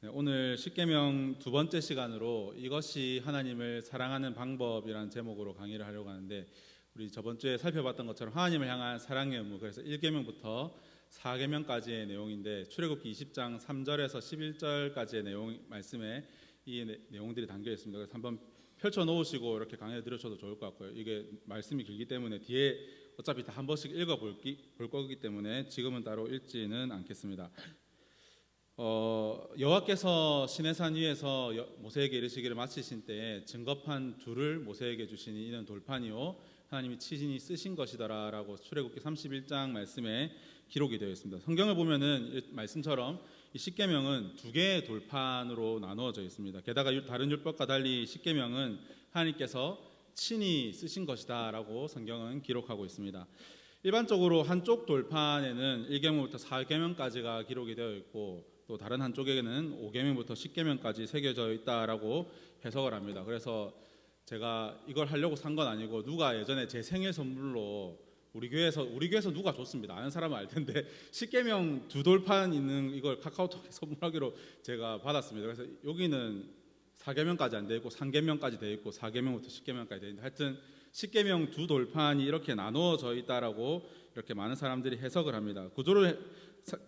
네, 오늘 십계명 두 번째 시간으로 이것이 하나님을 사랑하는 방법이라는 제목으로 강의를 하려고 하는데, 우리 저번 주에 살펴봤던 것처럼 하나님을 향한 사랑의 의무, 그래서 1계명부터 4계명까지의 내용인데, 출애굽기 20장 3절에서 11절까지의 말씀에 이 내용들이 담겨 있습니다. 그래서 한번 펼쳐 놓으시고 이렇게 강의를 들으셔도 좋을 것 같고요. 이게 말씀이 길기 때문에 뒤에 어차피 다 한 번씩 읽어볼 거기 때문에 지금은 따로 읽지는 않겠습니다. 여호와께서 시내산 위에서 모세에게 이르시기를 마치신 때에 증거판 둘을 모세에게 주시니 이는 돌판이요 하나님이 친히 쓰신 것이더라라고 출애굽기 31장 말씀에 기록이 되어 있습니다. 성경을 보면은 말씀처럼 이 십계명은 두 개의 돌판으로 나누어져 있습니다. 게다가 다른 율법과 달리 십계명은 하나님께서 친히 쓰신 것이다라고 성경은 기록하고 있습니다. 일반적으로 한쪽 돌판에는 1계명부터 4계명까지가 기록이 되어 있고, 또 다른 한쪽에는 5계명부터 10계명까지 새겨져 있다라고 해석을 합니다. 그래서 제가 이걸 하려고 산 건 아니고, 누가 예전에 제 생일 선물로 우리 교회에서 누가 줬습니다. 아는 사람은 알 텐데 10계명 두 돌판 있는 이걸 카카오톡에 선물하기로 제가 받았습니다. 그래서 여기는 4계명까지 안 돼 있고 3계명까지 돼 있고 4계명부터 10계명까지 돼 있는데, 하여튼 10계명 두 돌판이 이렇게 나누어져 있다라고 이렇게 많은 사람들이 해석을 합니다.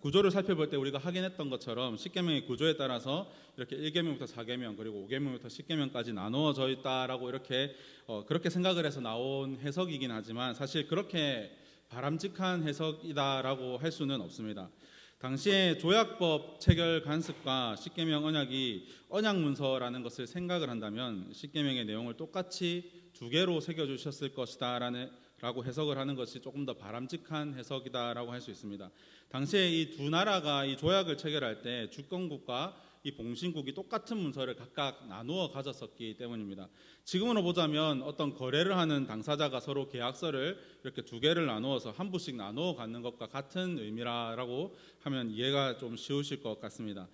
구조를 살펴볼 때 우리가 확인했던 것처럼 10계명의 구조에 따라서 이렇게 1계명부터 4계명 그리고 5계명부터 10계명까지 나누어져 있다라고 이렇게 그렇게 생각을 해서 나온 해석이긴 하지만, 사실 그렇게 바람직한 해석이다라고 할 수는 없습니다. 당시에 조약법 체결 간섭과 십계명 언약이 언약 문서라는 것을 생각을 한다면 십계명의 내용을 똑같이 두 개로 새겨 주셨을 것이다라고 해석을 하는 것이 조금 더 바람직한 해석이다라고 할 수 있습니다. 당시에 이 두 나라가 이 조약을 체결할 때 주권국과 이 봉신국이 똑같은 문서를 각각 나누어 가졌었기 때문입니다. 지금으로 보자면 어떤 거래를 하는 당사자가 서로 계약서를 이렇게 두 개를 나누어서 한 부씩 나누어 갖는 것과 같은 의미라고 하면 이해가 좀 쉬우실 것 같습니다.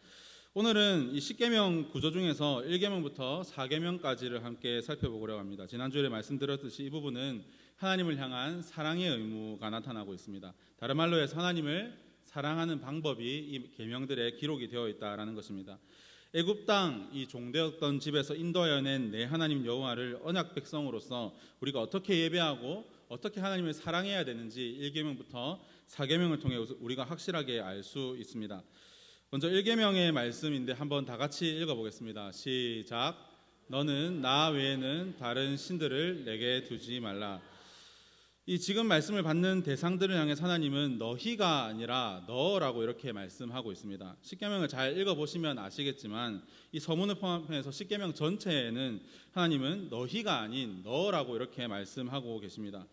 오늘은 이 10계명 구조 중에서 1계명부터 4계명까지를 함께 살펴보려고 합니다. 지난주에 말씀드렸듯이 이 부분은 하나님을 향한 사랑의 의무가 나타나고 있습니다. 다른 말로 해서 하나님을 사랑하는 방법이 이 계명들에 기록이 되어 있다라는 것입니다. 애굽 땅 이 종되었던 집에서 인도하여 낸 내 하나님 여호와를 언약 백성으로서 우리가 어떻게 예배하고 어떻게 하나님을 사랑해야 되는지 1계명부터 4계명을 통해 우리가 확실하게 알 수 있습니다. 먼저 1계명의 말씀인데 한번 다 같이 읽어보겠습니다. 시작. 너는 나 외에는 다른 신들을 내게 두지 말라. 이 지금 말씀을 받는 대상들을 향해 하나님은 너희가 아니라 너라고 이렇게 말씀하고 있습니다. 십계명을 잘 읽어보시면 아시겠지만 이 서문을 포함해서 십계명 전체에는 하나님은 너희가 아닌 너라고 이렇게 말씀하고 계십니다.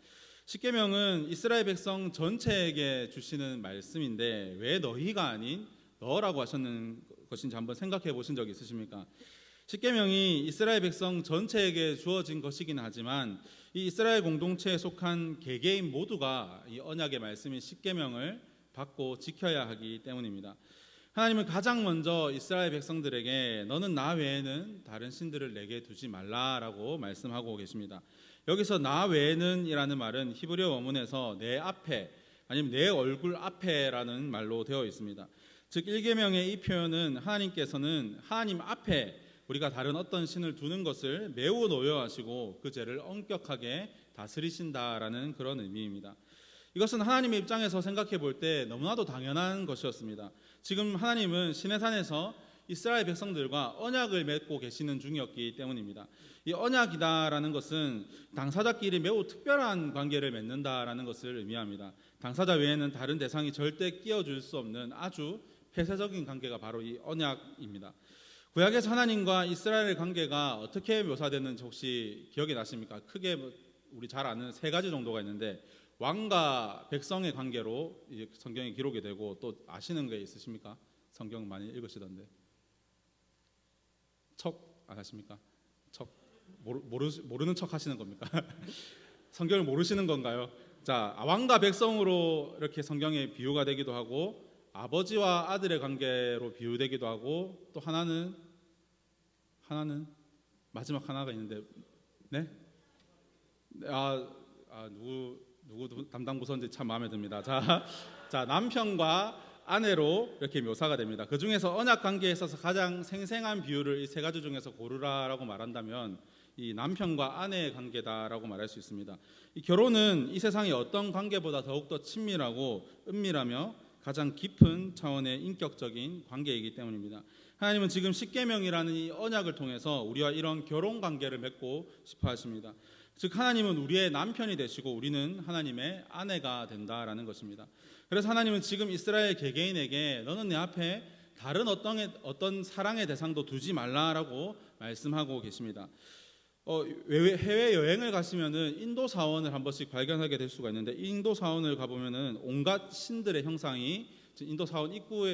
십계명은 이스라엘 백성 전체에게 주시는 말씀인데 왜 너희가 아닌 너라고 하셨는 것인지 한번 생각해 보신 적 있으십니까? 십계명이 이스라엘 백성 전체에게 주어진 것이긴 하지만 이 이스라엘 공동체에 속한 개개인 모두가 이 언약의 말씀인 십계명을 받고 지켜야 하기 때문입니다. 하나님은 가장 먼저 이스라엘 백성들에게 너는 나 외에는 다른 신들을 내게 두지 말라라고 말씀하고 계십니다. 여기서 나 외에는 이라는 말은 히브리어 원문에서 내 앞에 아니면 내 얼굴 앞에라는 말로 되어 있습니다. 즉 1계명의 이 표현은 하나님께서는 하나님 앞에 우리가 다른 어떤 신을 두는 것을 매우 노여하시고 그 죄를 엄격하게 다스리신다라는 그런 의미입니다. 이것은 하나님의 입장에서 생각해 볼 때 너무나도 당연한 것이었습니다. 지금 하나님은 시내산에서 이스라엘 백성들과 언약을 맺고 계시는 중이었기 때문입니다. 이 언약이다라는 것은 당사자끼리 매우 특별한 관계를 맺는다라는 것을 의미합니다. 당사자 외에는 다른 대상이 절대 끼어줄 수 없는 아주 폐쇄적인 관계가 바로 이 언약입니다. 구약에서 하나님과 이스라엘의 관계가 어떻게 묘사되는지 혹시 기억이 나십니까? 크게 우리 잘 아는 세 가지 정도가 있는데, 왕과 백성의 관계로 성경에 기록이 되고, 또 아시는 게 있으십니까? 성경 많이 읽으시던데. 척 안 하십니까? 척 모르는 척 하시는 겁니까? 성경을 모르시는 건가요? 자, 왕과 백성으로 이렇게 성경에 비유가 되기도 하고, 아버지와 아들의 관계로 비유되기도 하고, 또 하나는 마지막 하나가 있는데, 네? 누구 담당 부서인지 참 마음에 듭니다. 자, 남편과 아내로 이렇게 묘사가 됩니다. 그 중에서 언약 관계에 있어서 가장 생생한 비유를 이 세 가지 중에서 고르라라고 말한다면 이 남편과 아내의 관계다라고 말할 수 있습니다. 이 결혼은 이 세상의 어떤 관계보다 더욱더 친밀하고 은밀하며 가장 깊은 차원의 인격적인 관계이기 때문입니다. 하나님은 지금 십계명이라는 이 언약을 통해서 우리와 이런 결혼 관계를 맺고 싶어 하십니다. 즉 하나님은 우리의 남편이 되시고 우리는 하나님의 아내가 된다라는 것입니다. 그래서 하나님은 지금 이스라엘 개개인에게 너는 내 앞에 다른 어떤 사랑의 대상도 두지 말라라고 말씀하고 계십니다. 해외 여행을 가시면은 인도 사원을 한 번씩 발견하게 될 수가 있는데, 인도 사원을 가보면은 온갖 신들의 형상이 인도 사원 입구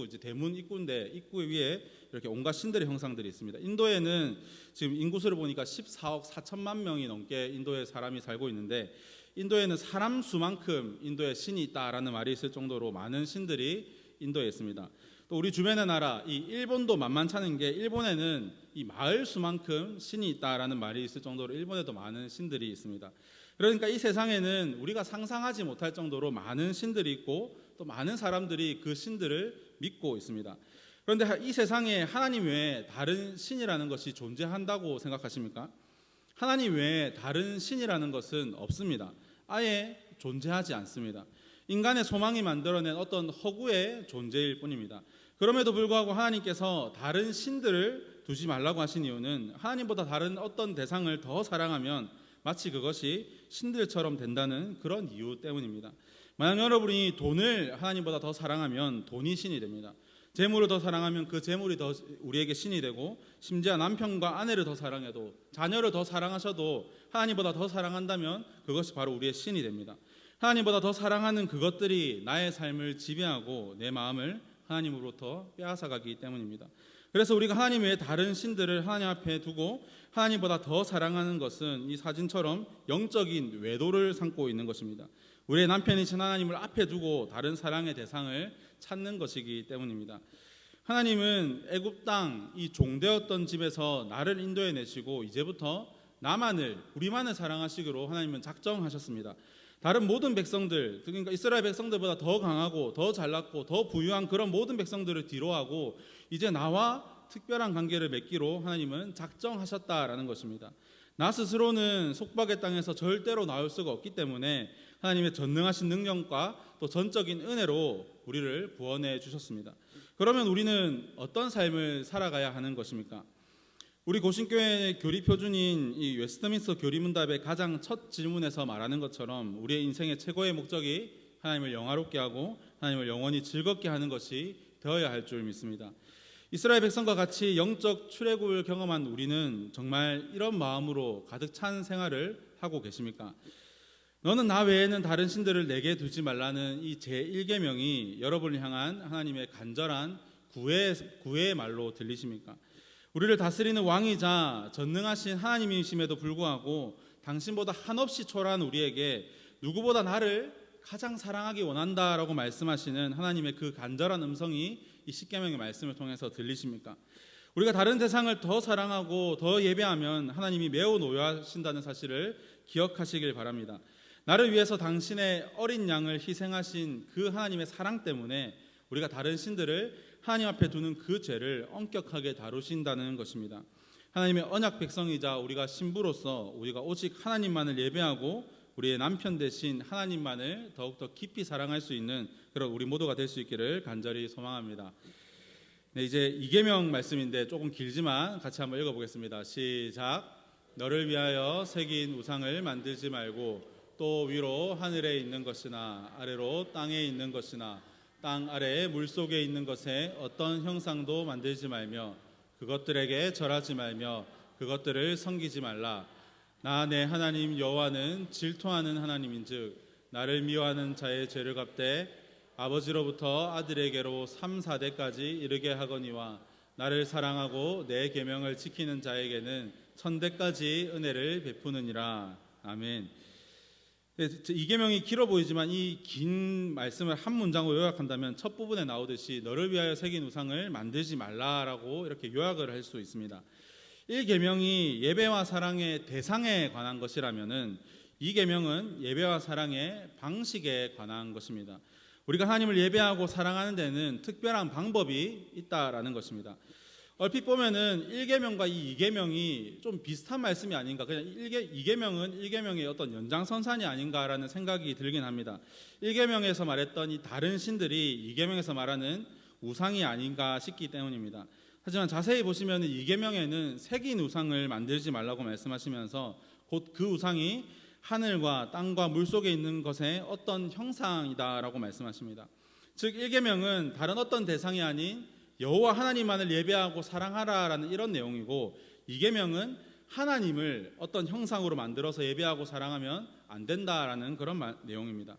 이제 대문 입구인데 입구 위에 이렇게 온갖 신들의 형상들이 있습니다. 인도에는 지금 인구수를 보니까 14억 4천만 명이 넘게 인도에 사람이 살고 있는데, 인도에는 사람 수만큼 인도에 신이 있다라는 말이 있을 정도로 많은 신들이 인도에 있습니다. 또 우리 주변의 나라 이 일본도 만만찮은 게, 일본에는 이 마을 수만큼 신이 있다라는 말이 있을 정도로 일본에도 많은 신들이 있습니다. 그러니까 이 세상에는 우리가 상상하지 못할 정도로 많은 신들이 있고 또 많은 사람들이 그 신들을 믿고 있습니다. 그런데 이 세상에 하나님 외에 다른 신이라는 것이 존재한다고 생각하십니까? 하나님 외에 다른 신이라는 것은 없습니다. 아예 존재하지 않습니다. 인간의 소망이 만들어낸 어떤 허구의 존재일 뿐입니다. 그럼에도 불구하고 하나님께서 다른 신들을 두지 말라고 하신 이유는 하나님보다 다른 어떤 대상을 더 사랑하면 마치 그것이 신들처럼 된다는 그런 이유 때문입니다. 만약 여러분이 돈을 하나님보다 더 사랑하면 돈이 신이 됩니다. 재물을 더 사랑하면 그 재물이 더 우리에게 신이 되고, 심지어 남편과 아내를 더 사랑해도, 자녀를 더 사랑하셔도 하나님보다 더 사랑한다면 그것이 바로 우리의 신이 됩니다. 하나님보다 더 사랑하는 그것들이 나의 삶을 지배하고 내 마음을 하나님으로부터 빼앗아가기 때문입니다. 그래서 우리가 하나님 외에 다른 신들을 하나님 앞에 두고 하나님보다 더 사랑하는 것은 이 사진처럼 영적인 외도를 삼고 있는 것입니다. 우리의 남편이신 하나님을 앞에 두고 다른 사랑의 대상을 찾는 것이기 때문입니다. 하나님은 애굽 땅 이 종되었던 집에서 나를 인도해 내시고 이제부터 나만을, 우리만을 사랑하시기로 하나님은 작정하셨습니다. 다른 모든 백성들, 그러니까 이스라엘 백성들보다 더 강하고 더 잘났고 더 부유한 그런 모든 백성들을 뒤로하고 이제 나와 특별한 관계를 맺기로 하나님은 작정하셨다라는 것입니다. 나 스스로는 속박의 땅에서 절대로 나올 수가 없기 때문에 하나님의 전능하신 능력과 또 전적인 은혜로 우리를 구원해 주셨습니다. 그러면 우리는 어떤 삶을 살아가야 하는 것입니까? 우리 고신교회 교리 표준인 이 웨스트민스터 교리문답의 가장 첫 질문에서 말하는 것처럼 우리의 인생의 최고의 목적이 하나님을 영화롭게 하고 하나님을 영원히 즐겁게 하는 것이 되어야 할 줄 믿습니다. 이스라엘 백성과 같이 영적 출애굽을 경험한 우리는 정말 이런 마음으로 가득 찬 생활을 하고 계십니까? 너는 나 외에는 다른 신들을 내게 두지 말라는 이 제1계명이 여러분을 향한 하나님의 간절한 구애의 말로 들리십니까? 우리를 다스리는 왕이자 전능하신 하나님이심에도 불구하고 당신보다 한없이 초라한 우리에게 누구보다 나를 가장 사랑하기 원한다라고 말씀하시는 하나님의 그 간절한 음성이 이 십계명의 말씀을 통해서 들리십니까? 우리가 다른 대상을 더 사랑하고 더 예배하면 하나님이 매우 노여하신다는 사실을 기억하시길 바랍니다. 나를 위해서 당신의 어린 양을 희생하신 그 하나님의 사랑 때문에 우리가 다른 신들을 하나님 앞에 두는 그 죄를 엄격하게 다루신다는 것입니다. 하나님의 언약 백성이자 우리가 신부로서 우리가 오직 하나님만을 예배하고 우리의 남편 대신 하나님만을 더욱더 깊이 사랑할 수 있는 그런 우리 모두가 될 수 있기를 간절히 소망합니다. 네, 이제 2계명 말씀인데 조금 길지만 같이 한번 읽어보겠습니다. 시작. 너를 위하여 새긴 우상을 만들지 말고 또 위로 하늘에 있는 것이나 아래로 땅에 있는 것이나 땅 아래에 물속에 있는 것에 어떤 형상도 만들지 말며 그것들에게 절하지 말며 그것들을 섬기지 말라. 나 내 하나님 여호와는 질투하는 하나님인즉 나를 미워하는 자의 죄를 갚되 아버지로부터 아들에게로 3, 4대까지 이르게 하거니와 나를 사랑하고 내 계명을 지키는 자에게는 1000대까지 은혜를 베푸느니라. 아멘. 이 계명이 길어 보이지만 이 긴 말씀을 한 문장으로 요약한다면 첫 부분에 나오듯이 너를 위하여 새긴 우상을 만들지 말라라고 이렇게 요약을 할 수 있습니다. 1계명이 예배와 사랑의 대상에 관한 것이라면은 2계명은 예배와 사랑의 방식에 관한 것입니다. 우리가 하나님을 예배하고 사랑하는 데는 특별한 방법이 있다라는 것입니다. 얼핏 보면은 1계명과 이 2계명이 좀 비슷한 말씀이 아닌가, 그냥 2계명은 1계명의 어떤 연장선상이 아닌가라는 생각이 들긴 합니다. 1계명에서 말했던 이 다른 신들이 2계명에서 말하는 우상이 아닌가 싶기 때문입니다. 하지만 자세히 보시면 2계명에는 새긴 우상을 만들지 말라고 말씀하시면서 곧 그 우상이 하늘과 땅과 물속에 있는 것의 어떤 형상이다라고 말씀하십니다. 즉 1계명은 다른 어떤 대상이 아닌 여호와 하나님만을 예배하고 사랑하라라는 이런 내용이고, 2계명은 하나님을 어떤 형상으로 만들어서 예배하고 사랑하면 안 된다라는 그런 내용입니다.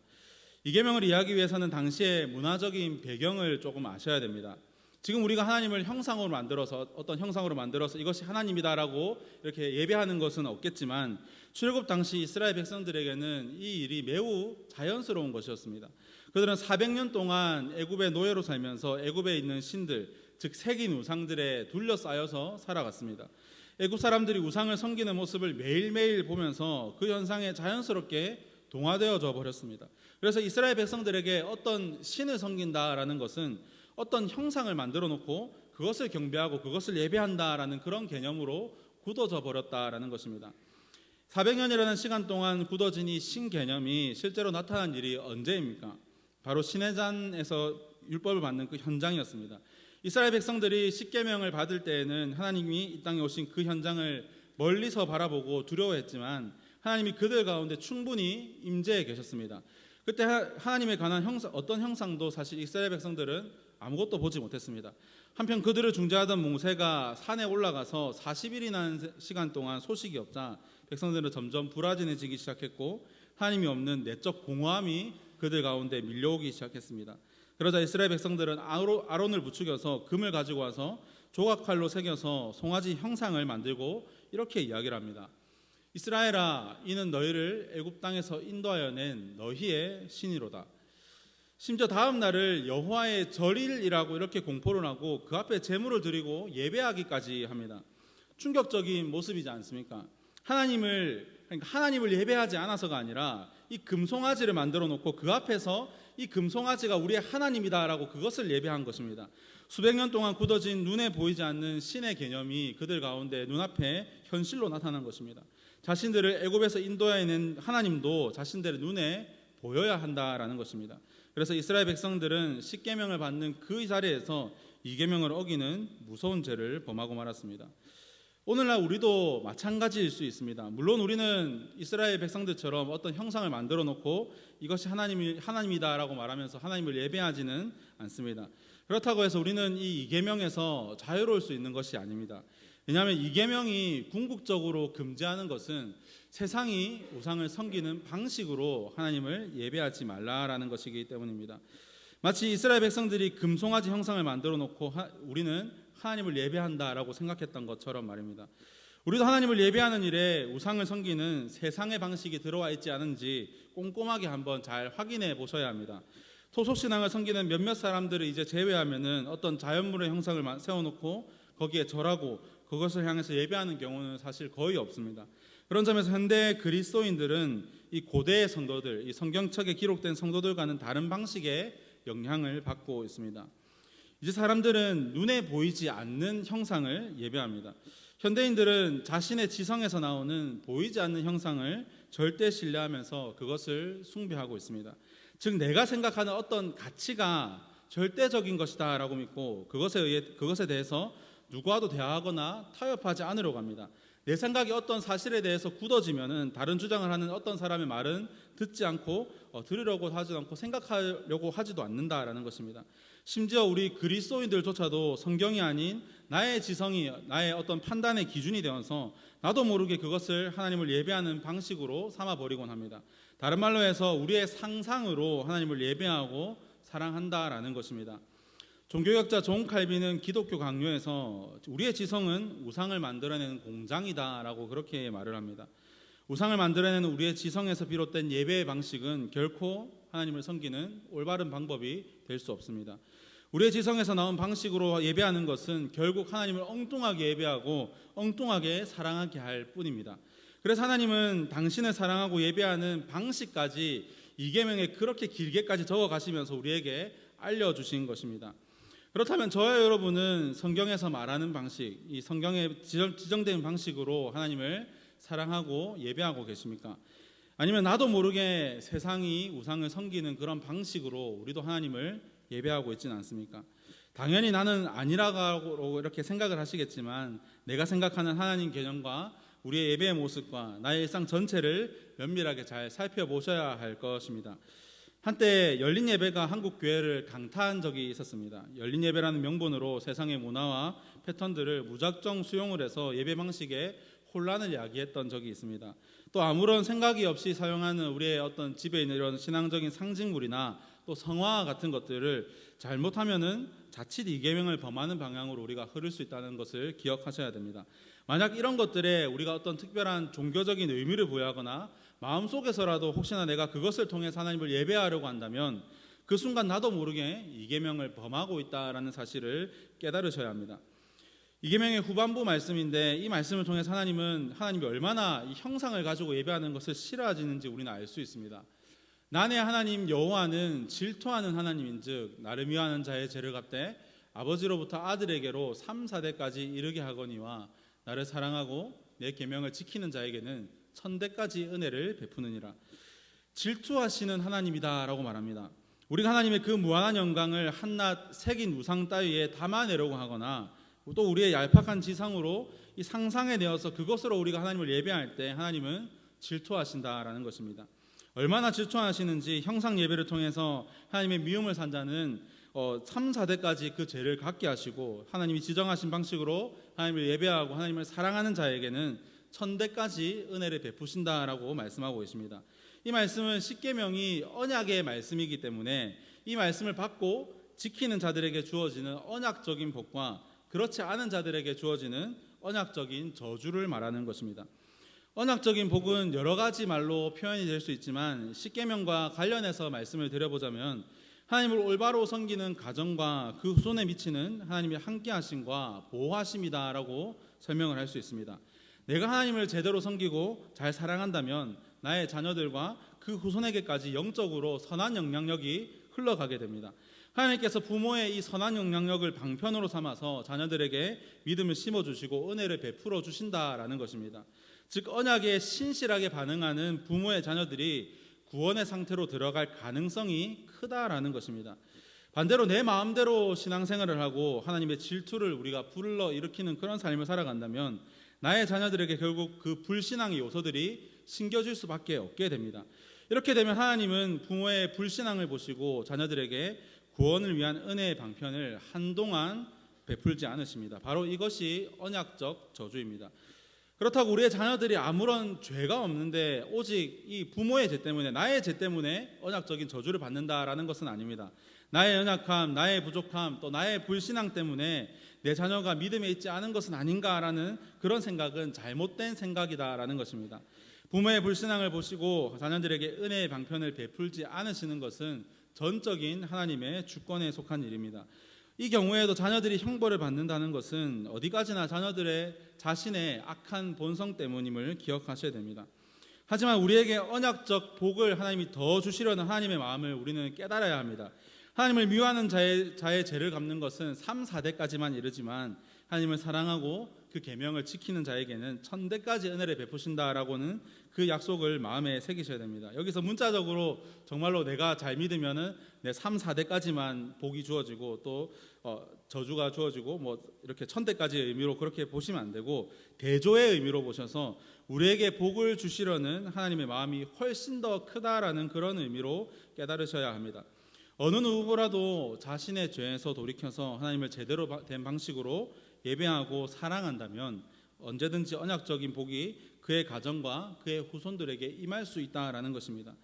2계명을 이해하기 위해서는 당시의 문화적인 배경을 조금 아셔야 됩니다. 지금 우리가 하나님을 형상으로 만들어서 어떤 형상으로 만들어서 이것이 하나님이다라고 이렇게 예배하는 것은 없겠지만, 출애굽 당시 이스라엘 백성들에게는 이 일이 매우 자연스러운 것이었습니다. 그들은 400년 동안 애굽의 노예로 살면서 애굽에 있는 신들, 즉 새긴 우상들에 둘러싸여서 살아갔습니다. 애굽 사람들이 우상을 섬기는 모습을 매일매일 보면서 그 현상에 자연스럽게 동화되어져 버렸습니다. 그래서 이스라엘 백성들에게 어떤 신을 섬긴다라는 것은 어떤 형상을 만들어 놓고 그것을 경배하고 그것을 예배한다라는 그런 개념으로 굳어져 버렸다라는 것입니다. 400년이라는 시간 동안 굳어진 이 신 개념이 실제로 나타난 일이 언제입니까? 바로 시내산에서 율법을 받는 그 현장이었습니다. 이스라엘 백성들이 십계명을 받을 때에는 하나님이 이 땅에 오신 그 현장을 멀리서 바라보고 두려워했지만 하나님이 그들 가운데 충분히 임재해 계셨습니다. 그때 하나님에 관한 어떤 형상도 사실 이스라엘 백성들은 아무것도 보지 못했습니다. 한편 그들을 중재하던 모세가 산에 올라가서 40일이라는 시간 동안 소식이 없자 백성들은 점점 불안해지기 시작했고, 하나님이 없는 내적 공허함이 그들 가운데 밀려오기 시작했습니다. 그러자 이스라엘 백성들은 아론을 부추겨서 금을 가지고 와서 조각칼로 새겨서 송아지 형상을 만들고 이렇게 이야기를 합니다. 이스라엘아, 이는 너희를 애굽 땅에서 인도하여 낸 너희의 신이로다. 심지어 다음 날을 여호와의 절일이라고 이렇게 공포를 하고 그 앞에 제물을 드리고 예배하기까지 합니다. 충격적인 모습이지 않습니까? 하나님을 예배하지 않아서가 아니라 이 금송아지를 만들어 놓고 그 앞에서 이 금송아지가 우리의 하나님이다라고 그것을 예배한 것입니다. 수백 년 동안 굳어진 눈에 보이지 않는 신의 개념이 그들 가운데 눈앞에 현실로 나타난 것입니다. 자신들을 애굽에서 인도해낸 하나님도 자신들의 눈에 보여야 한다라는 것입니다. 그래서 이스라엘 백성들은 십계명을 받는 그 자리에서 2계명을 어기는 무서운 죄를 범하고 말았습니다. 오늘날 우리도 마찬가지일 수 있습니다. 물론 우리는 이스라엘 백성들처럼 어떤 형상을 만들어 놓고 이것이 하나님이다라고 말하면서 하나님을 예배하지는 않습니다. 그렇다고 해서 우리는 이 2계명에서 자유로울 수 있는 것이 아닙니다. 왜냐하면 2계명이 궁극적으로 금지하는 것은 세상이 우상을 섬기는 방식으로 하나님을 예배하지 말라라는 것이기 때문입니다. 마치 이스라엘 백성들이 금송아지 형상을 만들어 놓고 우리는 하나님을 예배한다라고 생각했던 것처럼 말입니다. 우리도 하나님을 예배하는 일에 우상을 섬기는 세상의 방식이 들어와 있지 않은지 꼼꼼하게 한번 잘 확인해 보셔야 합니다. 토속신앙을 섬기는 몇몇 사람들을 이제 제외하면은 어떤 자연물의 형상을 세워놓고 거기에 절하고 그것을 향해서 예배하는 경우는 사실 거의 없습니다. 그런 점에서 현대 그리스도인들은 이 고대의 성도들, 이 성경책에 기록된 성도들과는 다른 방식의 영향을 받고 있습니다. 이제 사람들은 눈에 보이지 않는 형상을 예배합니다. 현대인들은 자신의 지성에서 나오는 보이지 않는 형상을 절대 신뢰하면서 그것을 숭배하고 있습니다. 즉 내가 생각하는 어떤 가치가 절대적인 것이다 라고 믿고 그것에 대해서 누구와도 대화하거나 타협하지 않으려고 합니다. 내 생각이 어떤 사실에 대해서 굳어지면은 다른 주장을 하는 어떤 사람의 말은 듣지 않고 들으려고 하지도 않고 생각하려고 하지도 않는다라는 것입니다. 심지어 우리 그리스도인들조차도 성경이 아닌 나의 지성이 나의 어떤 판단의 기준이 되어서 나도 모르게 그것을 하나님을 예배하는 방식으로 삼아버리곤 합니다. 다른 말로 해서 우리의 상상으로 하나님을 예배하고 사랑한다라는 것입니다. 종교学者존 칼빈은 기독교 강요에서 우리의 지성은 우상을 만들어내는 공장이다라고 그렇게 말을 합니다. 우상을 만들어내는 우리의 지성에서 비롯된 예배의 방식은 결코 하나님을 섬기는 올바른 방법이 될 수 없습니다. 우리의 지성에서 나온 방식으로 예배하는 것은 결국 하나님을 엉뚱하게 예배하고 엉뚱하게 사랑하게 할 뿐입니다. 그래서 하나님은 당신을 사랑하고 예배하는 방식까지 이계명에 그렇게 길게까지 적어 가시면서 우리에게 알려주신 것입니다. 그렇다면 저와 여러분은 성경에서 말하는 방식, 이 성경에 지정된 방식으로 하나님을 사랑하고 예배하고 계십니까? 아니면 나도 모르게 세상이 우상을 섬기는 그런 방식으로 우리도 하나님을 예배하고 있지는 않습니까? 당연히 나는 아니라고 이렇게 생각을 하시겠지만 내가 생각하는 하나님 개념과 우리의 예배의 모습과 나의 일상 전체를 면밀하게 잘 살펴보셔야 할 것입니다. 한때 열린 예배가 한국 교회를 강타한 적이 있었습니다. 열린 예배라는 명분으로 세상의 문화와 패턴들을 무작정 수용을 해서 예배 방식에 혼란을 야기했던 적이 있습니다. 또 아무런 생각이 없이 사용하는 우리의 어떤 집에 있는 이런 신앙적인 상징물이나 또 성화 같은 것들을 잘못하면은 자칫 이계명을 범하는 방향으로 우리가 흐를 수 있다는 것을 기억하셔야 됩니다. 만약 이런 것들에 우리가 어떤 특별한 종교적인 의미를 부여하거나 마음속에서라도 혹시나 내가 그것을 통해서 하나님을 예배하려고 한다면 그 순간 나도 모르게 이계명을 범하고 있다라는 사실을 깨달으셔야 합니다. 이계명의 후반부 말씀인데 이 말씀을 통해서 하나님이 얼마나 이 형상을 가지고 예배하는 것을 싫어하시는지 우리는 알 수 있습니다. 난의 하나님 여호와는 질투하는 하나님인즉 나를 미워하는 자의 죄를 갚되 아버지로부터 아들에게로 3, 4대까지 이르게 하거니와 나를 사랑하고 내 계명을 지키는 자에게는 1000대까지 은혜를 베푸느니라. 질투하시는 하나님이다라고 말합니다. 우리가 하나님의 그 무한한 영광을 한낱 새긴 우상 따위에 담아내려고 하거나 또 우리의 얄팍한 지상으로 이 상상해내어서 그것으로 우리가 하나님을 예배할 때 하나님은 질투하신다라는 것입니다. 얼마나 질투하시는지 형상 예배를 통해서 하나님의 미움을 산 자는 3, 4대까지 그 죄를 갖게 하시고 하나님이 지정하신 방식으로 하나님을 예배하고 하나님을 사랑하는 자에게는 1000대까지 은혜를 베푸신다라고 말씀하고 계십니다. 이 말씀은 십계명이 언약의 말씀이기 때문에 이 말씀을 받고 지키는 자들에게 주어지는 언약적인 복과 그렇지 않은 자들에게 주어지는 언약적인 저주를 말하는 것입니다. 언약적인 복은 여러 가지 말로 표현이 될 수 있지만 십계명과 관련해서 말씀을 드려보자면 하나님을 올바로 섬기는 가정과 그 후손에 미치는 하나님의 함께하심과 보호하심이다라고 설명을 할 수 있습니다. 내가 하나님을 제대로 섬기고 잘 사랑한다면 나의 자녀들과 그 후손에게까지 영적으로 선한 영향력이 흘러가게 됩니다. 하나님께서 부모의 이 선한 영향력을 방편으로 삼아서 자녀들에게 믿음을 심어주시고 은혜를 베풀어 주신다라는 것입니다. 즉 언약에 신실하게 반응하는 부모의 자녀들이 구원의 상태로 들어갈 가능성이 크다라는 것입니다. 반대로 내 마음대로 신앙생활을 하고 하나님의 질투를 우리가 불러일으키는 그런 삶을 살아간다면 나의 자녀들에게 결국 그 불신앙의 요소들이 심겨질 수밖에 없게 됩니다. 이렇게 되면 하나님은 부모의 불신앙을 보시고 자녀들에게 구원을 위한 은혜의 방편을 한동안 베풀지 않으십니다. 바로 이것이 언약적 저주입니다. 그렇다고 우리의 자녀들이 아무런 죄가 없는데 오직 이 부모의 죄 때문에 나의 죄 때문에 언약적인 저주를 받는다라는 것은 아닙니다. 나의 연약함, 나의 부족함, 또 나의 불신앙 때문에 내 자녀가 믿음에 있지 않은 것은 아닌가라는 그런 생각은 잘못된 생각이다라는 것입니다. 부모의 불신앙을 보시고 자녀들에게 은혜의 방편을 베풀지 않으시는 것은 전적인 하나님의 주권에 속한 일입니다. 이 경우에도 자녀들이 형벌을 받는다는 것은 어디까지나 자녀들의 자신의 악한 본성 때문임을 기억하셔야 됩니다. 하지만 우리에게 언약적 복을 하나님이 더 주시려는 하나님의 마음을 우리는 깨달아야 합니다. 하나님을 미워하는 자의 죄를 갚는 것은 3, 4대까지만 이르지만 하나님을 사랑하고 그 계명을 지키는 자에게는 1000대까지 은혜를 베푸신다라고는 그 약속을 마음에 새기셔야 됩니다. 여기서 문자적으로 정말로 내가 잘 믿으면은 내 3, 4대까지만 복이 주어지고 또 저주가 주어지고 뭐 이렇게 1000대까지의 의미로 그렇게 보시면 안 되고 대조의 의미로 보셔서 우리에게 복을 주시려는 하나님의 마음이 훨씬 더 크다라는 그런 의미로 깨달으셔야 합니다. 어느 누구라도 자신의 죄에서 돌이켜서 하나님을 제대로 된 방식으로 예배하고 사랑한다면 언제든지 언약적인 복이 그의 가정과 그의 후손들에게 임할 수 있다라는 것입니다.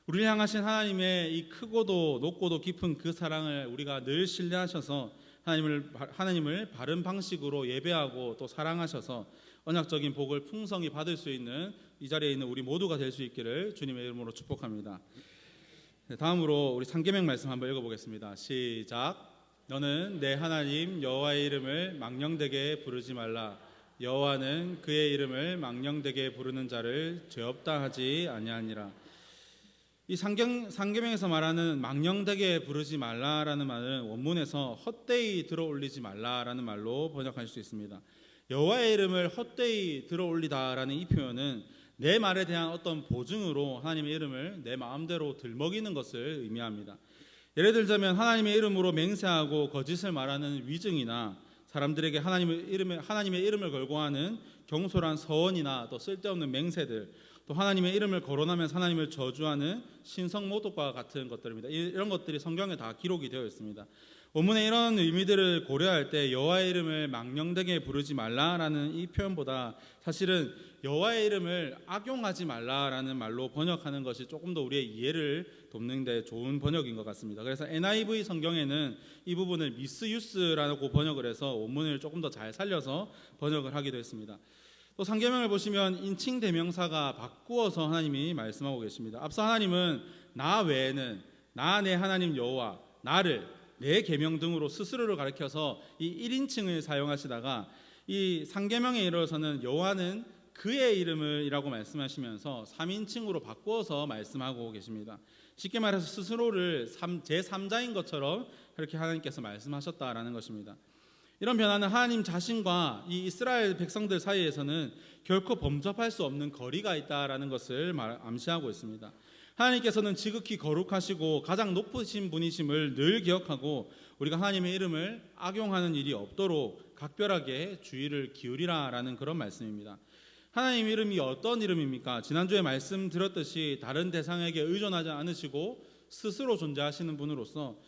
우리를 향하신 하나님의 이 크고도 높고도 깊은 그 사랑을 우리가 늘 신뢰하셔서 하나님을 바른 방식으로 예배하고 또 사랑하셔서 언약적인 복을 풍성히 받을 수 있는 이 자리에 있는 우리 모두가 될 수 있기를 주님의 이름으로 축복합니다. 다음으로 우리 상계명 말씀 한번 읽어보겠습니다. 시작. 너는 내 하나님 여호와의 이름을 망령되게 부르지 말라. 여호와는 그의 이름을 망령되게 부르는 자를 죄 없다 하지 아니하니라. 이 상계명에서 말하는 망령되게 부르지 말라라는 말은 원문에서 헛되이 들어올리지 말라라는 말로 번역할 수 있습니다. 여호와의 이름을 헛되이 들어올리다라는 이 표현은 내 말에 대한 어떤 보증으로 하나님의 이름을 내 마음대로 들먹이는 것을 의미합니다. 예를 들자면 하나님의 이름으로 맹세하고 거짓을 말하는 위증이나 사람들에게 하나님의 이름을 걸고 하는 경솔한 서원이나 또 쓸데없는 맹세들, 또 하나님의 이름을 거론하면서 하나님을 저주하는 신성모독과 같은 것들입니다. 이런 것들이 성경에 다 기록이 되어 있습니다. 원문의 이런 의미들을 고려할 때 여호와의 이름을 망령되게 부르지 말라라는 이 표현보다 사실은 여호와의 이름을 악용하지 말라라는 말로 번역하는 것이 조금 더 우리의 이해를 돕는 데 좋은 번역인 것 같습니다. 그래서 NIV 성경에는 이 부분을 미스유스라고 번역을 해서 원문을 조금 더 잘 살려서 번역을 하기도 했습니다. 또 상계명을 보시면 인칭 대명사가 바꾸어서 하나님이 말씀하고 계십니다. 앞서 하나님은 나 외에는 나 내 하나님 여호와, 나를, 내 계명 등으로 스스로를 가리켜서 이 1인칭을 사용하시다가 이 상계명에 이르러서는 여호와는 그의 이름을이라고 말씀하시면서 3인칭으로 바꾸어서 말씀하고 계십니다. 쉽게 말해서 스스로를 제3자인 것처럼 그렇게 하나님께서 말씀하셨다라는 것입니다. 이런 변화는 하나님 자신과 이 이스라엘 백성들 사이에서는 결코 범접할 수 없는 거리가 있다라는 것을 암시하고 있습니다. 하나님께서는 지극히 거룩하시고 가장 높으신 분이심을 늘 기억하고 우리가 하나님의 이름을 악용하는 일이 없도록 각별하게 주의를 기울이라라는 그런 말씀입니다. 하나님 이름이 어떤 이름입니까? 지난주에 말씀드렸듯이 다른 대상에게 의존하지 않으시고 스스로 존재하시는 분으로서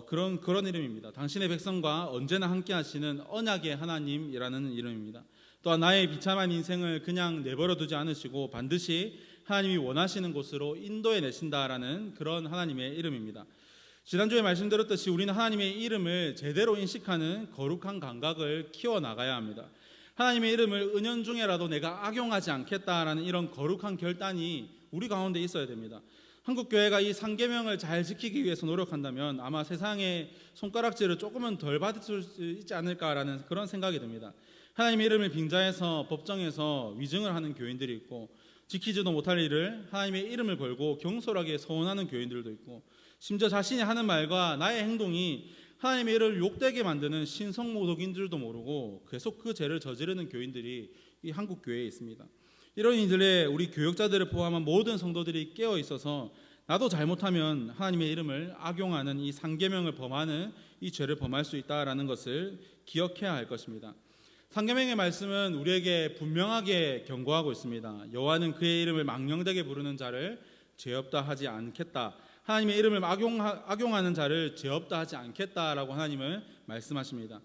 그런 이름입니다. 당신의 백성과 언제나 함께 하시는 언약의 하나님이라는 이름입니다. 또한 나의 비참한 인생을 그냥 내버려 두지 않으시고 반드시 하나님이 원하시는 곳으로 인도해 내신다라는 그런 하나님의 이름입니다. 지난주에 말씀드렸듯이 우리는 하나님의 이름을 제대로 인식하는 거룩한 감각을 키워나가야 합니다. 하나님의 이름을 은연중에라도 내가 악용하지 않겠다라는 이런 거룩한 결단이 우리 가운데 있어야 됩니다. 한국교회가 이 상계명을 잘 지키기 위해서 노력한다면 아마 세상의 손가락질을 조금은 덜 받을 수 있지 않을까라는 그런 생각이 듭니다. 하나님의 이름을 빙자해서 법정에서 위증을 하는 교인들이 있고 지키지도 못할 일을 하나님의 이름을 걸고 경솔하게 서원하는 교인들도 있고 심지어 자신이 하는 말과 나의 행동이 하나님의 이름을 욕되게 만드는 신성모독인 줄도 모르고 계속 그 죄를 저지르는 교인들이 이 한국교회에 있습니다. 이런 이들의 우리 교역자들을 포함한 모든 성도들이 깨어 있어서 나도 잘못하면 하나님의 이름을 악용하는 이 상계명을 범하는 이 죄를 범할 수 있다라는 것을 기억해야 할 것입니다. 상계명의 말씀은 우리에게 분명하게 경고하고 있습니다. 여호와는 그의 이름을 망령되게 부르는 자를 죄 없다 하지 않겠다. 하나님의 이름을 악용하는 자를 죄 없다 하지 않겠다라고 하나님은 말씀하십니다.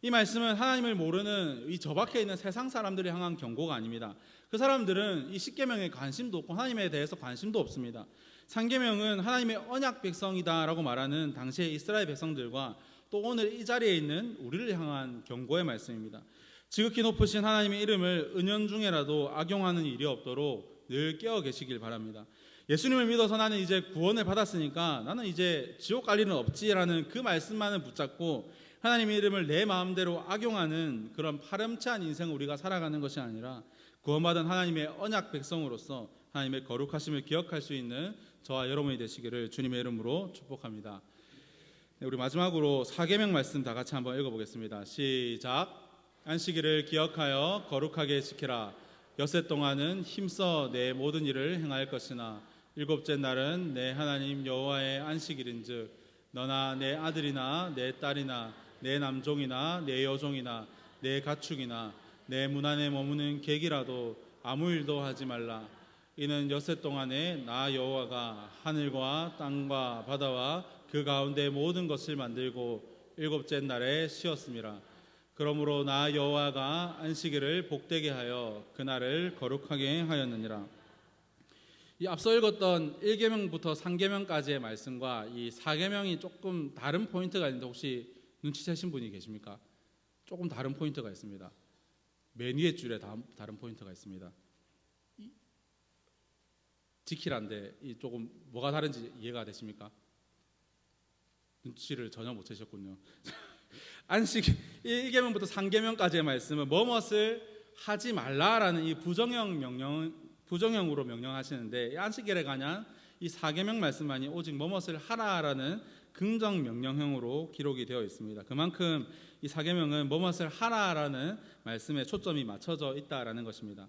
이 말씀은 하나님을 모르는 이 저밖에 있는 세상 사람들이 향한 경고가 아닙니다. 그 사람들은 이 십계명에 관심도 없고 하나님에 대해서 관심도 없습니다. 상계명은 하나님의 언약 백성이다라고 말하는 당시의 이스라엘 백성들과 또 오늘 이 자리에 있는 우리를 향한 경고의 말씀입니다. 지극히 높으신 하나님의 이름을 은연중에라도 악용하는 일이 없도록 늘 깨어 계시길 바랍니다. 예수님을 믿어서 나는 이제 구원을 받았으니까 나는 이제 지옥 갈 일은 없지라는 그 말씀만을 붙잡고 하나님의 이름을 내 마음대로 악용하는 그런 파렴치한 인생을 우리가 살아가는 것이 아니라 구원받은 하나님의 언약 백성으로서 하나님의 거룩하심을 기억할 수 있는 저와 여러분이 되시기를 주님의 이름으로 축복합니다. 우리 마지막으로 사계명 말씀 다 같이 한번 읽어보겠습니다. 시작. 안식일을 기억하여 거룩하게 지키라. 엿새 동안은 힘써 내 모든 일을 행할 것이나 일곱째 날은 내 하나님 여호와의 안식일인즉 너나 내 아들이나 내 딸이나 내 남종이나 내 여종이나 내 가축이나 내 문 안에 머무는 객이라도 아무 일도 하지 말라. 이는 엿새 동안에 나 여호와가 하늘과 땅과 바다와 그 가운데 모든 것을 만들고 일곱째 날에 쉬었음이라. 그러므로 나 여호와가 안식일을 복되게 하여 그날을 거룩하게 하였느니라. 이 앞서 읽었던 1계명부터 3계명까지의 말씀과 이 4계명이 조금 다른 포인트가 있는데 혹시 눈치채신 분이 계십니까? 조금 다른 포인트가 있습니다. 맨 위에 줄에 다른 포인트가 있습니다. 지키란데 이 조금 뭐가 다른지 이해가 되십니까? 눈치를 전혀 못 채셨군요. 안식 1계명부터 3계명까지의 말씀은 무엇을 하지 말라라는 이 부정형으로 명령하시는데 이 안식일에 관한 이 4계명 말씀만이 오직 뭐뭇을 하라라는 긍정 명령형으로 기록이 되어 있습니다. 그만큼 이 4계명은 뭐뭇을 하라라는 말씀에 초점이 맞춰져 있다라는 것입니다.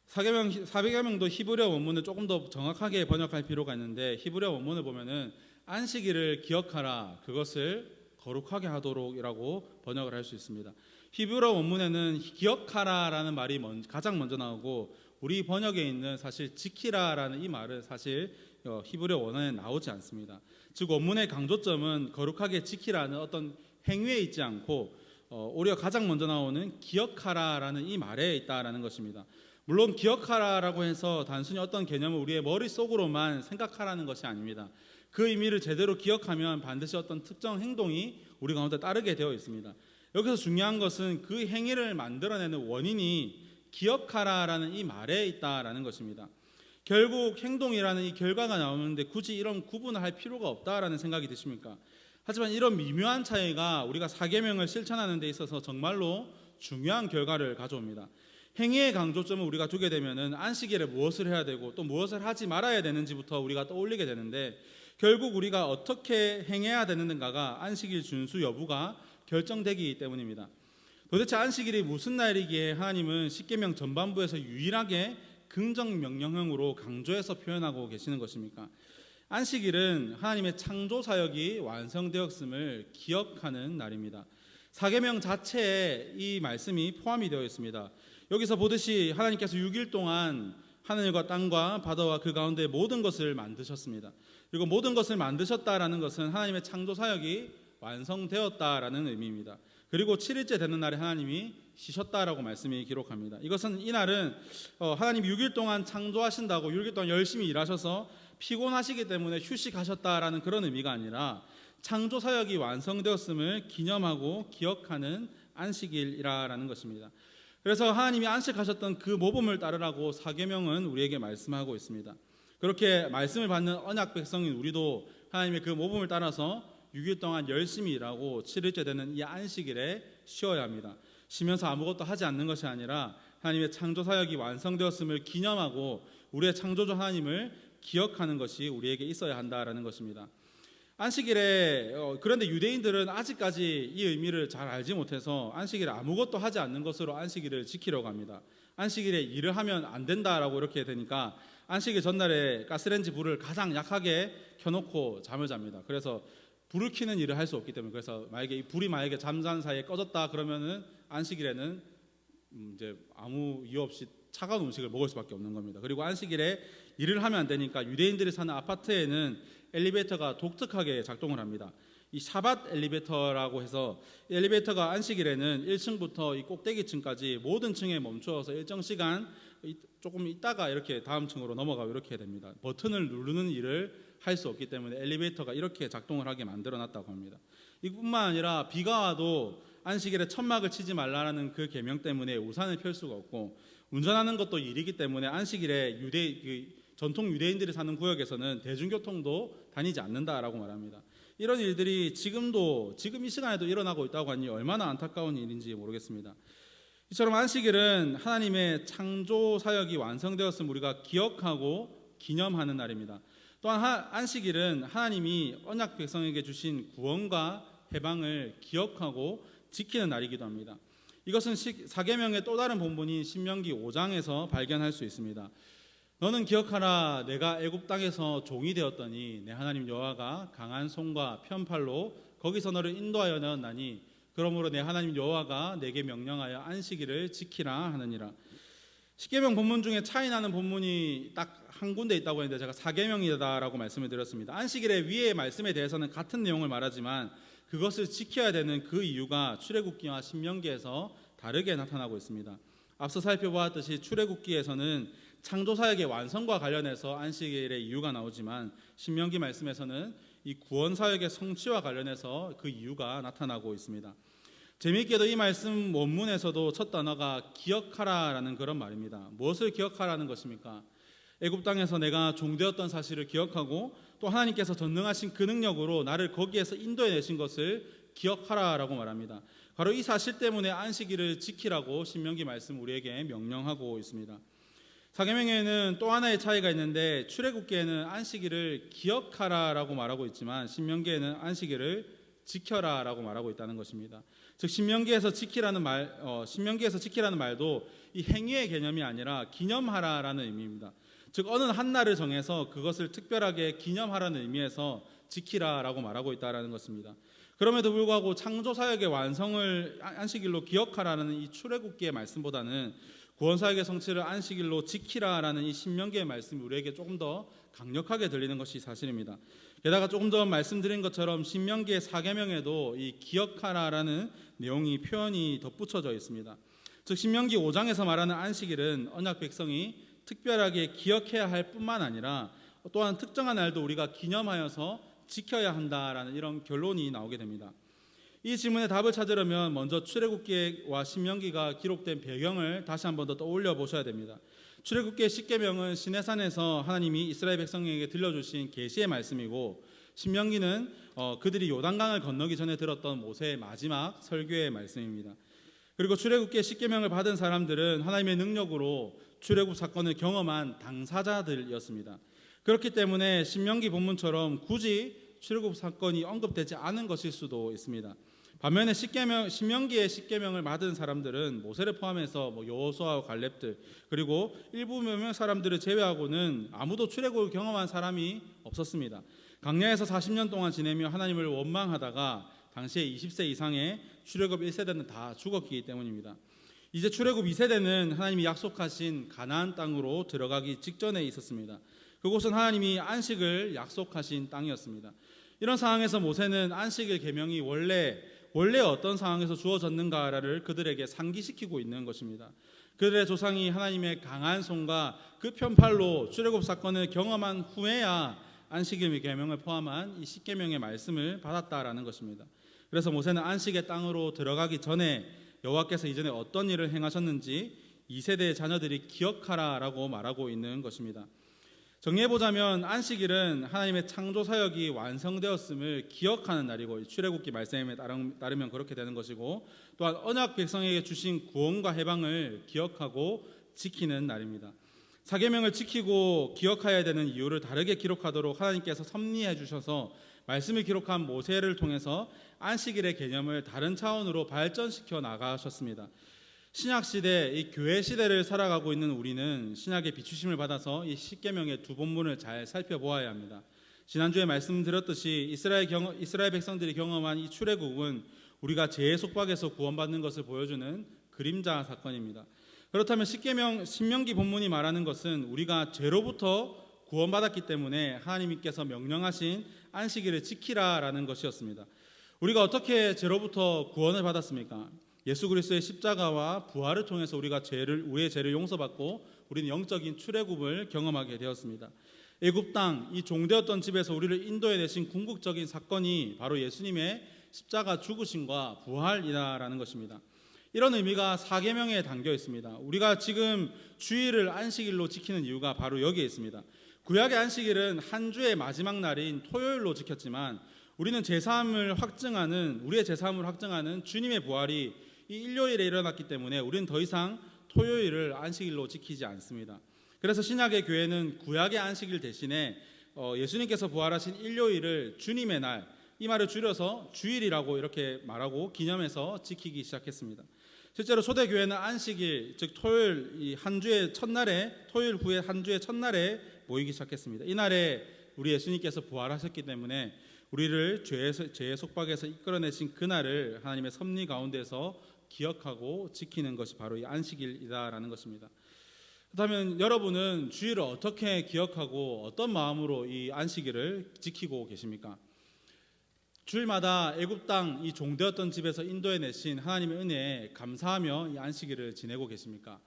4계명도 히브리어 원문을 조금 더 정확하게 번역할 필요가 있는데, 히브리어 원문을 보면은 안식일을 기억하라, 그것을 거룩하게 하도록이라고 번역을 할 수 있습니다. 히브리어 원문에는 기억하라라는 말이 가장 먼저 나오고, 우리 번역에 있는 사실 지키라라는 이 말은 사실 히브리어 원어에 나오지 않습니다. 즉 원문의 강조점은 거룩하게 지키라는 어떤 행위에 있지 않고 오히려 가장 먼저 나오는 기억하라라는 이 말에 있다라는 것입니다. 물론 기억하라라고 해서 단순히 어떤 개념을 우리의 머릿속으로만 생각하라는 것이 아닙니다. 그 의미를 제대로 기억하면 반드시 어떤 특정 행동이 우리 가운데 따르게 되어 있습니다. 여기서 중요한 것은 그 행위를 만들어내는 원인이 기억하라라는 이 말에 있다라는 것입니다. 결국 행동이라는 이 결과가 나오는데 굳이 이런 구분을 할 필요가 없다라는 생각이 드십니까? 하지만 이런 미묘한 차이가 우리가 4계명을 실천하는 데 있어서 정말로 중요한 결과를 가져옵니다. 행위의 강조점을 우리가 두게 되면은 안식일에 무엇을 해야 되고 또 무엇을 하지 말아야 되는지부터 우리가 떠올리게 되는데, 결국 우리가 어떻게 행해야 되는가가 안식일 준수 여부가 결정되기 때문입니다. 도대체 안식일이 무슨 날이기에 하나님은 십계명 전반부에서 유일하게 긍정 명령형으로 강조해서 표현하고 계시는 것입니까? 안식일은 하나님의 창조 사역이 완성되었음을 기억하는 날입니다. 4계명 자체에 이 말씀이 포함이 되어 있습니다. 여기서 보듯이 하나님께서 6일 동안 하늘과 땅과 바다와 그 가운데 모든 것을 만드셨습니다. 그리고 모든 것을 만드셨다라는 것은 하나님의 창조 사역이 완성되었다라는 의미입니다. 그리고 7일째 되는 날에 하나님이 쉬셨다라고 말씀이 기록합니다. 이것은 이 날은 하나님이 6일 동안 창조하신다고 6일 동안 열심히 일하셔서 피곤하시기 때문에 휴식하셨다라는 그런 의미가 아니라 창조 사역이 완성되었음을 기념하고 기억하는 안식일이라는 것입니다. 그래서 하나님이 안식하셨던 그 모범을 따르라고 4계명은 우리에게 말씀하고 있습니다. 그렇게 말씀을 받는 언약 백성인 우리도 하나님의 그 모범을 따라서 6일 동안 열심히 일하고 7일째 되는 이 안식일에 쉬어야 합니다. 쉬면서 아무것도 하지 않는 것이 아니라 하나님의 창조 사역이 완성되었음을 기념하고 우리의 창조주 하나님을 기억하는 것이 우리에게 있어야 한다라는 것입니다. 안식일에 그런데 유대인들은 아직까지 이 의미를 잘 알지 못해서 안식일에 아무것도 하지 않는 것으로 안식일을 지키려고 합니다. 안식일에 일을 하면 안 된다라고 이렇게 되니까 안식일 전날에 가스레인지 불을 가장 약하게 켜놓고 잠을 잡니다. 그래서 불을 켜는 일을 할 수 없기 때문에, 그래서 만약에 이 불이 잠자는 사이에 꺼졌다 그러면은 안식일에는 이제 아무 이유 없이 차가운 음식을 먹을 수밖에 없는 겁니다. 그리고 안식일에 일을 하면 안 되니까 유대인들이 사는 아파트에는 엘리베이터가 독특하게 작동을 합니다. 이 샤밧 엘리베이터라고 해서 엘리베이터가 안식일에는 1층부터 이 꼭대기층까지 모든 층에 멈추어서 일정 시간 조금 있다가 이렇게 다음 층으로 넘어가고 이렇게 됩니다. 버튼을 누르는 일을 할 수 없기 때문에 엘리베이터가 이렇게 작동을 하게 만들어놨다고 합니다. 이뿐만 아니라 비가 와도 안식일에 천막을 치지 말라는 그 계명 때문에 우산을 펼 수가 없고, 운전하는 것도 일이기 때문에 안식일에 전통 유대인들이 사는 구역에서는 대중교통도 다니지 않는다라고 말합니다. 이런 일들이 지금 이 시간에도 일어나고 있다고 하니 얼마나 안타까운 일인지 모르겠습니다. 이처럼 안식일은 하나님의 창조 사역이 완성되었음을 우리가 기억하고 기념하는 날입니다. 또한 안식일은 하나님이 언약 백성에게 주신 구원과 해방을 기억하고 지키는 날이기도 합니다. 이것은 4계명의 또 다른 본문인 신명기 5장에서 발견할 수 있습니다. 너는 기억하라, 내가 애굽 땅에서 종이 되었더니 내 하나님 여호와가 강한 손과 편팔로 거기서 너를 인도하여 내었나니 그러므로 내 하나님 여호와가 내게 명령하여 안식일을 지키라 하느니라. 10계명 본문 중에 차이 나는 본문이 딱 한 군데 있다고 했는데 제가 4계명이다라고 말씀을 드렸습니다. 안식일의 위의 말씀에 대해서는 같은 내용을 말하지만 그것을 지켜야 되는 그 이유가 출애굽기와 신명기에서 다르게 나타나고 있습니다. 앞서 살펴보았듯이 출애굽기에서는 창조 사역의 완성과 관련해서 안식일의 이유가 나오지만 신명기 말씀에서는 이 구원 사역의 성취와 관련해서 그 이유가 나타나고 있습니다. 재미있게도 이 말씀 원문에서도 첫 단어가 기억하라라는 그런 말입니다. 무엇을 기억하라는 것입니까? 애굽 땅에서 내가 종되었던 사실을 기억하고 또 하나님께서 전능하신 그 능력으로 나를 거기에서 인도해 내신 것을 기억하라라고 말합니다. 바로 이 사실 때문에 안식일을 지키라고 신명기 말씀 우리에게 명령하고 있습니다. 사계명에는 또 하나의 차이가 있는데 출애굽기에는 안식일을 기억하라라고 말하고 있지만 신명기에는 안식일을 지켜라라고 말하고 있다는 것입니다. 즉 신명기에서 지키라는 말도 이 행위의 개념이 아니라 기념하라라는 의미입니다. 즉 어느 한 날을 정해서 그것을 특별하게 기념하라는 의미에서 지키라라고 말하고 있다는 것입니다. 그럼에도 불구하고 창조 사역의 완성을 안식일로 기억하라는 이 출애굽기의 말씀보다는 구원 사역의 성취를 안식일로 지키라라는 이 신명기의 말씀이 우리에게 조금 더 강력하게 들리는 것이 사실입니다. 게다가 조금 전 말씀드린 것처럼 신명기의 사계명에도 이 기억하라라는 내용이 표현이 덧붙여져 있습니다. 즉 신명기 5장에서 말하는 안식일은 언약 백성이 특별하게 기억해야 할 뿐만 아니라 또한 특정한 날도 우리가 기념하여서 지켜야 한다라는 이런 결론이 나오게 됩니다. 이 질문에 답을 찾으려면 먼저 출애굽기와 신명기가 기록된 배경을 다시 한번 더 떠올려 보셔야 됩니다. 출애굽기의 십계명은 시내산에서 하나님이 이스라엘 백성에게 들려주신 계시의 말씀이고, 신명기는 그들이 요단강을 건너기 전에 들었던 모세의 마지막 설교의 말씀입니다. 그리고 출애굽기의 십계명을 받은 사람들은 하나님의 능력으로 출애굽 사건을 경험한 당사자들이었습니다. 그렇기 때문에 신명기 본문처럼 굳이 출애굽 사건이 언급되지 않은 것일 수도 있습니다. 반면에 신명기의 십계명을 받은 사람들은 모세를 포함해서 여호수아와 갈렙들 그리고 일부 몇몇 사람들을 제외하고는 아무도 출애굽을 경험한 사람이 없었습니다. 광야에서 40년 동안 지내며 하나님을 원망하다가 당시에 20세 이상의 출애굽 1세대는 다 죽었기 때문입니다. 이제 출애굽 2세대는 하나님이 약속하신 가나안 땅으로 들어가기 직전에 있었습니다. 그곳은 하나님이 안식을 약속하신 땅이었습니다. 이런 상황에서 모세는 안식일 계명이 원래 어떤 상황에서 주어졌는가를 그들에게 상기시키고 있는 것입니다. 그들의 조상이 하나님의 강한 손과 그 편팔로 출애굽 사건을 경험한 후에야 안식일 계명을 포함한 이 십계명의 말씀을 받았다라는 것입니다. 그래서 모세는 안식의 땅으로 들어가기 전에 여호와께서 이전에 어떤 일을 행하셨는지 2세대의 자녀들이 기억하라라고 말하고 있는 것입니다. 정리해보자면 안식일은 하나님의 창조 사역이 완성되었음을 기억하는 날이고, 출애굽기 말씀에 따르면 그렇게 되는 것이고, 또한 언약 백성에게 주신 구원과 해방을 기억하고 지키는 날입니다. 사계명을 지키고 기억해야 되는 이유를 다르게 기록하도록 하나님께서 섭리해 주셔서 말씀을 기록한 모세를 통해서 안식일의 개념을 다른 차원으로 발전시켜 나가셨습니다. 신약시대, 이 교회 시대를 살아가고 있는 우리는 신약의 비추심을 받아서 이 십계명의 두 본문을 잘 살펴보아야 합니다. 지난주에 말씀드렸듯이 이스라엘 백성들이 경험한 이 출애굽은 우리가 죄의 속박에서 구원받는 것을 보여주는 그림자 사건입니다. 그렇다면 신명기 본문이 말하는 것은 우리가 죄로부터 구원받았기 때문에 하나님께서 명령하신 안식일을 지키라라는 것이었습니다. 우리가 어떻게 죄로부터 구원을 받았습니까? 예수 그리스도의 십자가와 부활을 통해서 우리의 죄를 용서받고 우리는 영적인 출애굽을 경험하게 되었습니다. 애굽 땅, 이 종되었던 집에서 우리를 인도해 내신 궁극적인 사건이 바로 예수님의 십자가 죽으심과 부활이다라는 것입니다. 이런 의미가 사계명에 담겨 있습니다. 우리가 지금 주일을 안식일로 지키는 이유가 바로 여기에 있습니다. 구약의 안식일은 한 주의 마지막 날인 토요일로 지켰지만 우리의 제사함을 확증하는 주님의 부활이 이 일요일에 일어났기 때문에 우리는 더 이상 토요일을 안식일로 지키지 않습니다. 그래서 신약의 교회는 구약의 안식일 대신에 예수님께서 부활하신 일요일을 주님의 날, 이 말을 줄여서 주일이라고 이렇게 말하고 기념해서 지키기 시작했습니다. 실제로 초대교회는 안식일, 즉 토요일, 이 한 주의 첫날에, 토요일 후에 한 주의 첫날에 모이기 시작했습니다. 이날에 우리 예수님께서 부활하셨기 때문에 우리를 죄의 속박에서 이끌어내신 그날을 하나님의 섭리 가운데서 기억하고 지키는 것이 바로 이 안식일이다라는 것입니다. 그렇다면 여러분은 주일을 어떻게 기억하고 어떤 마음으로 이 안식일을 지키고 계십니까? 주일마다 애굽 땅 이 종되었던 집에서 인도해 내신 하나님의 은혜에 감사하며 이 안식일을 지내고 계십니까?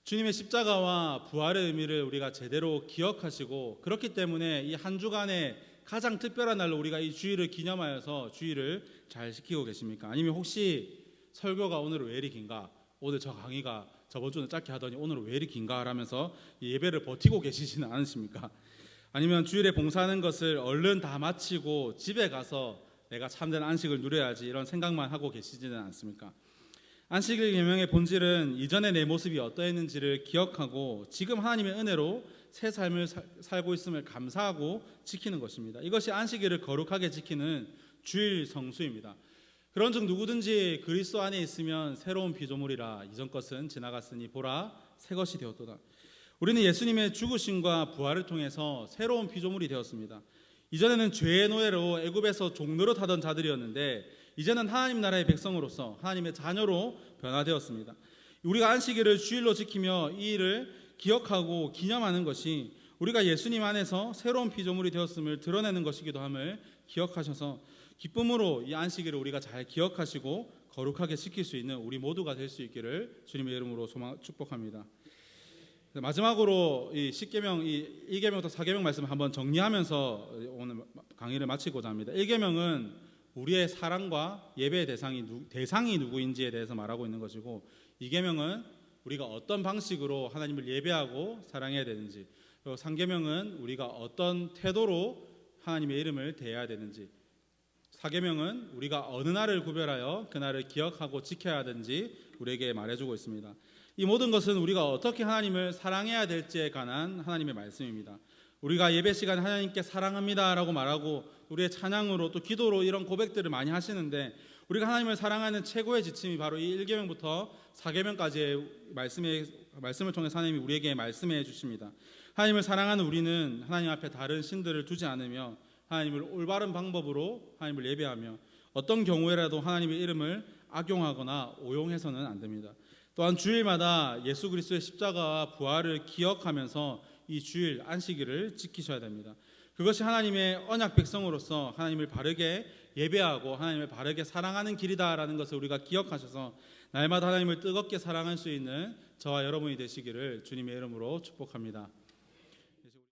주님의 십자가와 부활의 의미를 우리가 제대로 기억하시고 그렇기 때문에 이 한 주간의 가장 특별한 날로 우리가 이 주일을 기념하여서 주일을 잘 지키고 계십니까? 아니면 혹시 설교가 오늘은 왜 이리 긴가? 오늘 저 강의가 저번 주는 짧게 하더니 오늘은 왜 이리 긴가? 라면서 예배를 버티고 계시지는 않으십니까? 아니면 주일에 봉사하는 것을 얼른 다 마치고 집에 가서 내가 참된 안식을 누려야지 이런 생각만 하고 계시지는 않습니까? 안식일 계명의 본질은 이전의 내 모습이 어떠했는지를 기억하고 지금 하나님의 은혜로 새 삶을 살고 있음을 감사하고 지키는 것입니다. 이것이 안식일을 거룩하게 지키는 주일 성수입니다. 그런즉 누구든지 그리스도 안에 있으면 새로운 피조물이라 이전 것은 지나갔으니 보라 새 것이 되었도다. 우리는 예수님의 죽으심과 부활을 통해서 새로운 피조물이 되었습니다. 이전에는 죄의 노예로 애굽에서 종노릇 하던 자들이었는데 이제는 하나님 나라의 백성으로서 하나님의 자녀로 변화되었습니다. 우리가 안식일을 주일로 지키며 이 일을 기억하고 기념하는 것이 우리가 예수님 안에서 새로운 피조물이 되었음을 드러내는 것이기도 함을 기억하셔서 기쁨으로 이 안식일을 우리가 잘 기억하시고 거룩하게 지킬 수 있는 우리 모두가 될 수 있기를 주님의 이름으로 축복합니다. 마지막으로 이 10계명, 이 1계명부터 4계명 말씀을 한번 정리하면서 오늘 강의를 마치고자 합니다. 1계명은 우리의 사랑과 예배의 대상이 누구인지에 대해서 말하고 있는 것이고 2계명은 우리가 어떤 방식으로 하나님을 예배하고 사랑해야 되는지, 그리고 3계명은 우리가 어떤 태도로 하나님의 이름을 대해야 되는지, 4계명은 우리가 어느 날을 구별하여 그 날을 기억하고 지켜야 하는지 우리에게 말해주고 있습니다. 이 모든 것은 우리가 어떻게 하나님을 사랑해야 될지에 관한 하나님의 말씀입니다. 우리가 예배 시간에 하나님께 사랑합니다 라고 말하고 우리의 찬양으로 또 기도로 이런 고백들을 많이 하시는데 우리가 하나님을 사랑하는 최고의 지침이 바로 이 1계명부터 4계명까지의 말씀을 통해서 하나님이 우리에게 말씀해 주십니다. 하나님을 사랑하는 우리는 하나님 앞에 다른 신들을 두지 않으며 하나님을 올바른 방법으로 하나님을 예배하며 어떤 경우에라도 하나님의 이름을 악용하거나 오용해서는 안 됩니다. 또한 주일마다 예수 그리스도의 십자가와 부활을 기억하면서 이 주일 안식일을 지키셔야 됩니다. 그것이 하나님의 언약 백성으로서 하나님을 바르게 예배하고 하나님을 바르게 사랑하는 길이다라는 것을 우리가 기억하셔서 날마다 하나님을 뜨겁게 사랑할 수 있는 저와 여러분이 되시기를 주님의 이름으로 축복합니다.